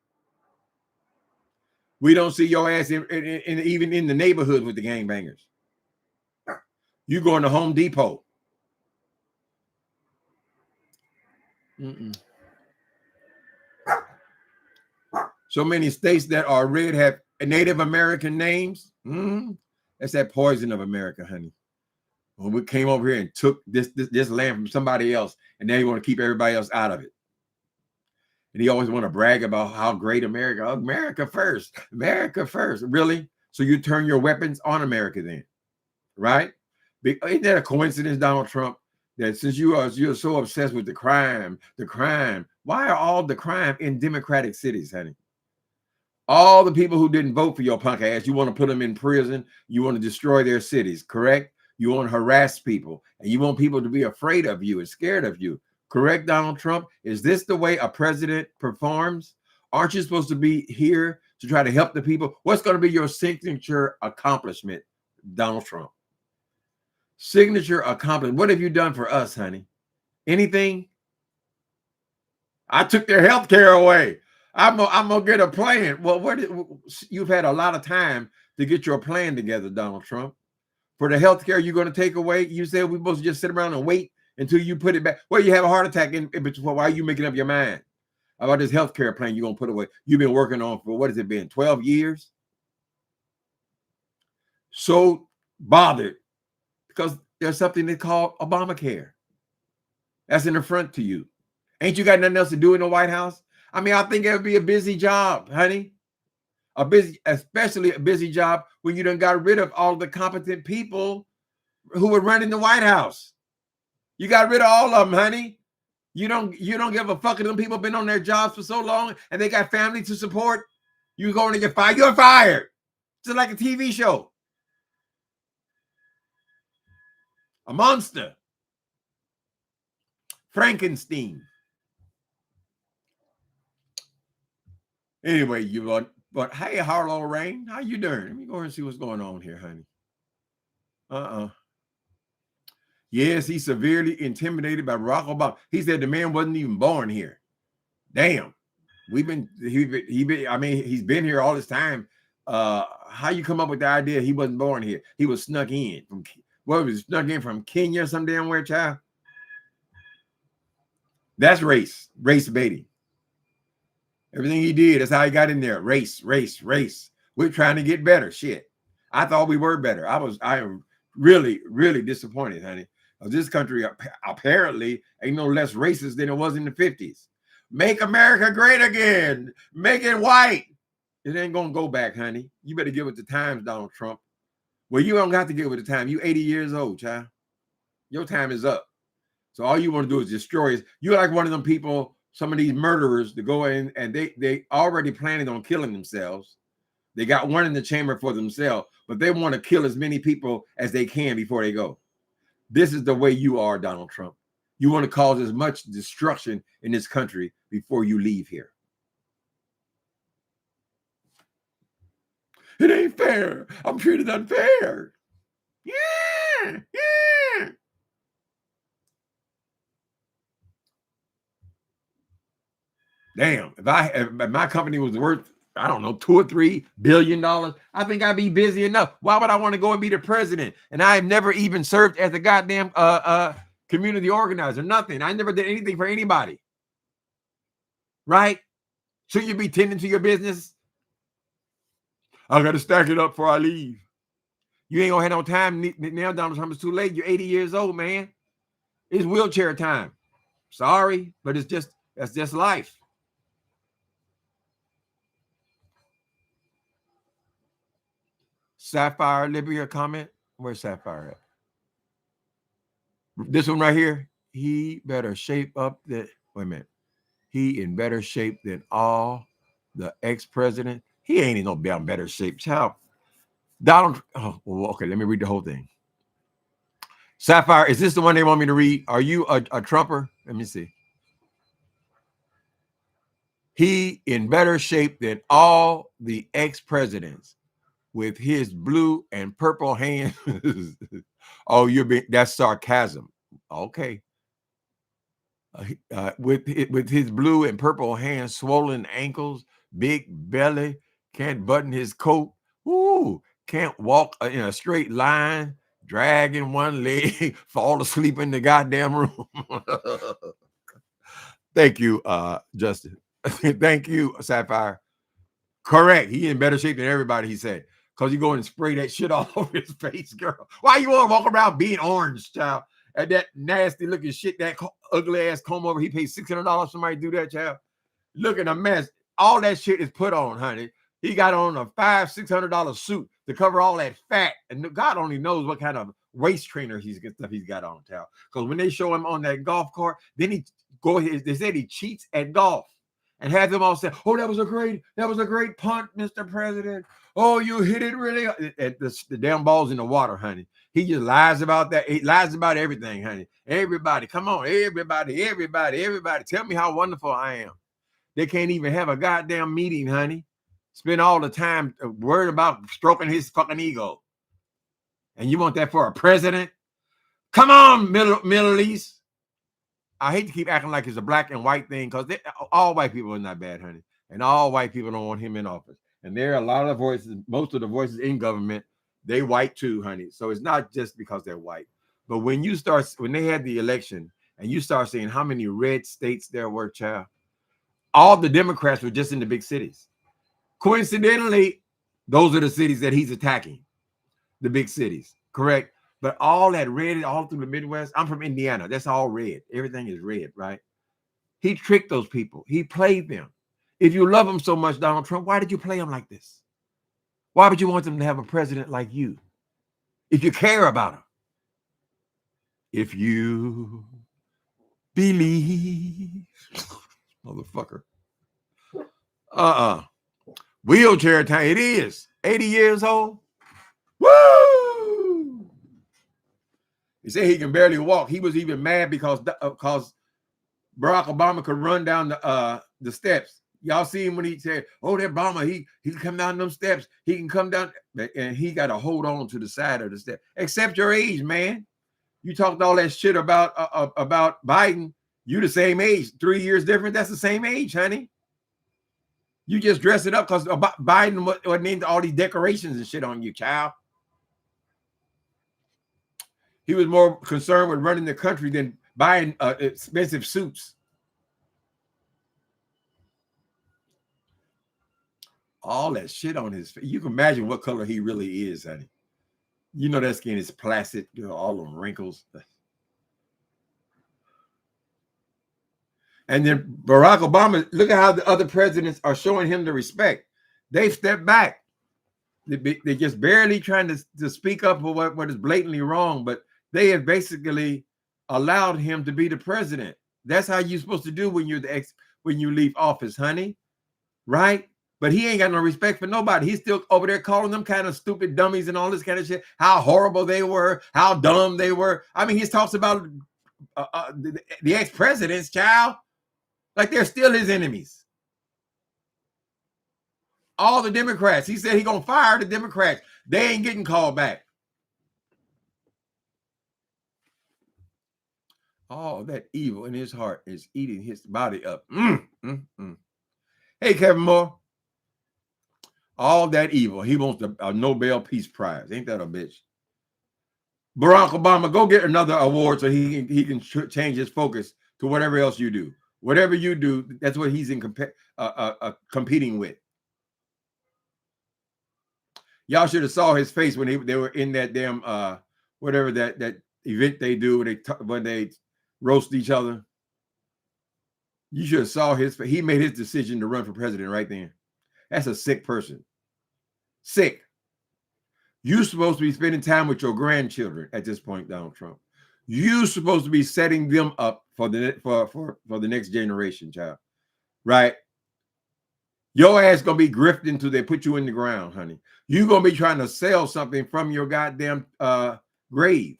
Speaker 1: We don't see your ass even in the neighborhood with the gangbangers. You go into Home Depot. So many states that are red have Native American names. That's that poison of America, honey. When we came over here and took this land from somebody else, and now you want to keep everybody else out of it. And you always want to brag about how great America, America first, America first. Really? So you turn your weapons on America then, right? Ain't that a coincidence, Donald Trump, that since you're so obsessed with the crime, why are all the crime in democratic cities, honey? All the people who didn't vote for your punk ass, you want to put them in prison. You want to destroy their cities, correct? You want to harass people, and you want people to be afraid of you and scared of you. Correct, Donald Trump? Is this the way a president performs? Aren't you supposed to be here to try to help the people? What's going to be your signature accomplishment, Donald Trump? Signature accomplishment. What have you done for us, honey? Anything? I took their health care away. I'm gonna get a plan. Well, you've had a lot of time to get your plan together, Donald Trump. For the health care you're going to take away, you said we're supposed to just sit around and wait until you put it back. Well, you have a heart attack in between. Why are you making up your mind about this health care plan you're going to put away? You've been working on for, what has it been, 12 years? So bothered because there's something they call Obamacare. That's in the front to you. Ain't you got nothing else to do in the White House? I mean, I think it would be a busy job, honey. Especially a busy job when you done got rid of all the competent people who were running the White House. You got rid of all of them, honey. You don't give a fuck if them people been on their jobs for so long and they got family to support. You're going to get fired. You're fired. It's like a TV show. A monster. Frankenstein. Anyway, but hey, Harlow Rain, how you doing? Let me go and see what's going on here, honey. Yes, he's severely intimidated by Barack Obama. He said the man wasn't even born here. Damn. He's been here all this time. How you come up with the idea he wasn't born here? He was snuck in from Kenya or some damn where, child? That's race baiting. Everything he did, that's how he got in there. Race. We're trying to get better. Shit. I thought we were better. I am really, really disappointed, honey. This country apparently ain't no less racist than it was in the 50s. Make America great again. Make it white. It ain't gonna go back, honey. You better give it the times, Donald Trump. Well, you don't have to give it the time. You 80 years old, child. Your time is up. So all you want to do is destroy us. You're like one of them people, some of these murderers to go in and they already planning on killing themselves. They got one in the chamber for themselves, but they want to kill as many people as they can before they go. This is the way you are, Donald Trump. You want to cause as much destruction in this country before you leave here. It ain't fair. I'm treated unfair. Yeah. Damn, if my company was worth, I don't know, $2 or $3 billion, I think I'd be busy enough. Why would I want to go and be the president? And I have never even served as a goddamn community organizer. Nothing. I never did anything for anybody. Right? Should you be tending to your business? I got to stack it up before I leave. You ain't gonna have no time now, Donald Trump. It's too late. You're 80 years old, man. It's wheelchair time. Sorry, but that's just life. Sapphire Libya comment. Where's Sapphire at? This one right here. He better shape up that. Wait a minute. He in better shape than all the ex-president. He ain't in no damn better shape. Child. Donald. Oh, well, okay. Let me read the whole thing. Sapphire, is this the one they want me to read? Are you a Trumper? Let me see. He in better shape than all the ex-presidents with his blue and purple hands. Oh, that's sarcasm. Okay. With his blue and purple hands, swollen ankles, big belly, can't button his coat. Ooh, can't walk in a straight line, dragging one leg, fall asleep in the goddamn room. Thank you, Justin. Thank you, Sapphire. Correct. He in better shape than everybody, he said. Because you go and spray that shit all over his face, girl. Why you want to walk around being orange, child? And that nasty looking shit, that ugly ass comb over. He paid $600 for somebody to do that, child. Looking a mess. All that shit is put on, honey. He got on a $500-$600 suit to cover all that fat. And God only knows what kind of waist trainer he's got on, child. Because when they show him on that golf cart, then they said he cheats at golf. And have them all say, "Oh, that was a great punt, Mr. President. Oh, you hit it really." The damn ball's in the water, honey. He just lies about that. He lies about everything, honey. Everybody, come on, everybody. Tell me how wonderful I am. They can't even have a goddamn meeting, honey. Spend all the time worried about stroking his fucking ego. And you want that for a president? Come on, Middle East. I hate to keep acting like it's a black and white thing because all white people are not bad, honey. And all white people don't want him in office. And there are a lot of voices, most of the voices in government, they white too, honey. So it's not just because they're white. But when they had the election and you start seeing how many red states there were, child, all the Democrats were just in the big cities. Coincidentally, those are the cities that he's attacking, the big cities, correct? But all that red, all through the Midwest, I'm from Indiana. That's all red. Everything is red, right? He tricked those people. He played them. If you love him so much, Donald Trump, why did you play him like this? Why would you want them to have a president like you? If you care about him. If you believe. Motherfucker. Wheelchair time. It is. 80 years old. Woo! He said he can barely walk. He was even mad because Barack Obama could run down the steps. Y'all see him when he said, "Oh, that Obama, he can come down them steps. He can come down," and he got to hold on to the side of the step. Accept your age, man. You talked all that shit about Biden. You the same age, 3 years different. That's the same age, honey. You just dress it up because Biden wasn't into all these decorations and shit on you, child. He was more concerned with running the country than buying expensive suits. All that shit on his face. You can imagine what color he really is, honey. You know that skin is placid, you know, all them wrinkles. And then Barack Obama, look at how the other presidents are showing him the respect. They've stepped back. They're just barely trying to speak up for what is blatantly wrong, but they have basically allowed him to be the president. That's how you're supposed to do when you leave office, honey. Right? But he ain't got no respect for nobody. He's still over there calling them kind of stupid dummies and all this kind of shit. How horrible they were, how dumb they were. I mean, he talks about the ex-presidents, child, like they're still his enemies. All the Democrats. He said he's gonna fire the Democrats. They ain't getting called back. All that evil in his heart is eating his body up. Hey, Kevin Moore. All that evil. He wants a Nobel Peace Prize. Ain't that a bitch? Barack Obama, go get another award so he can change his focus to whatever else you do. Whatever you do, that's what he's in competing with. Y'all should have saw his face when they were in that damn whatever that event they do when they roast each other. You should have saw his face. He made his decision to run for president right then. That's a sick person. Sick. You're supposed to be spending time with your grandchildren at this point, Donald Trump. You're supposed to be setting them up for the next generation, child. Right? Your ass gonna be grifting till they put you in the ground, honey. You're gonna be trying to sell something from your goddamn grave.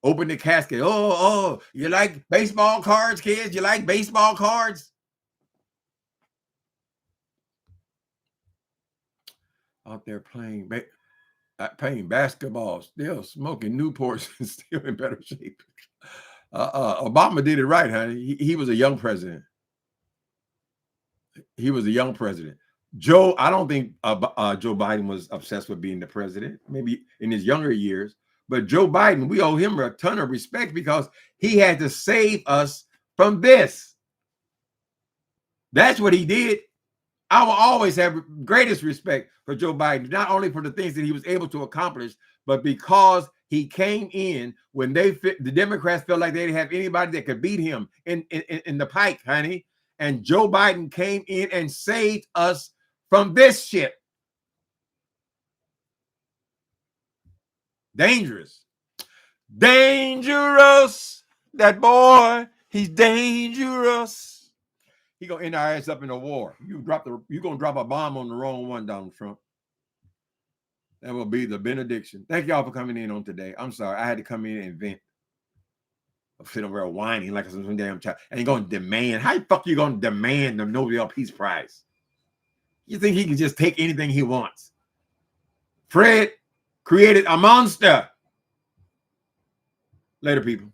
Speaker 1: Open the casket. Oh, you like baseball cards, kids? You like baseball cards? Out there playing basketball, still smoking Newports, and still in better shape. Obama did it right, honey. He was a young president. He was a young president. I don't think Joe Biden was obsessed with being the president. Maybe in his younger years, But Joe Biden, we owe him a ton of respect because he had to save us from this. That's what he did. I will always have greatest respect for Joe Biden, not only for the things that he was able to accomplish, but because he came in when the Democrats felt like they didn't have anybody that could beat him in the pike, honey. And Joe Biden came in and saved us from this shit. Dangerous. Dangerous. That boy, he's dangerous. He gonna end our ass up in a war. You gonna drop a bomb on the wrong one, Donald Trump. That will be the benediction. Thank y'all for coming in on today. I'm sorry, I had to come in and vent. I'm sitting over whining like some damn child. And you're gonna demand. How the fuck you gonna demand the Nobel Peace Prize? You think he can just take anything he wants? Fred created a monster. Later, people.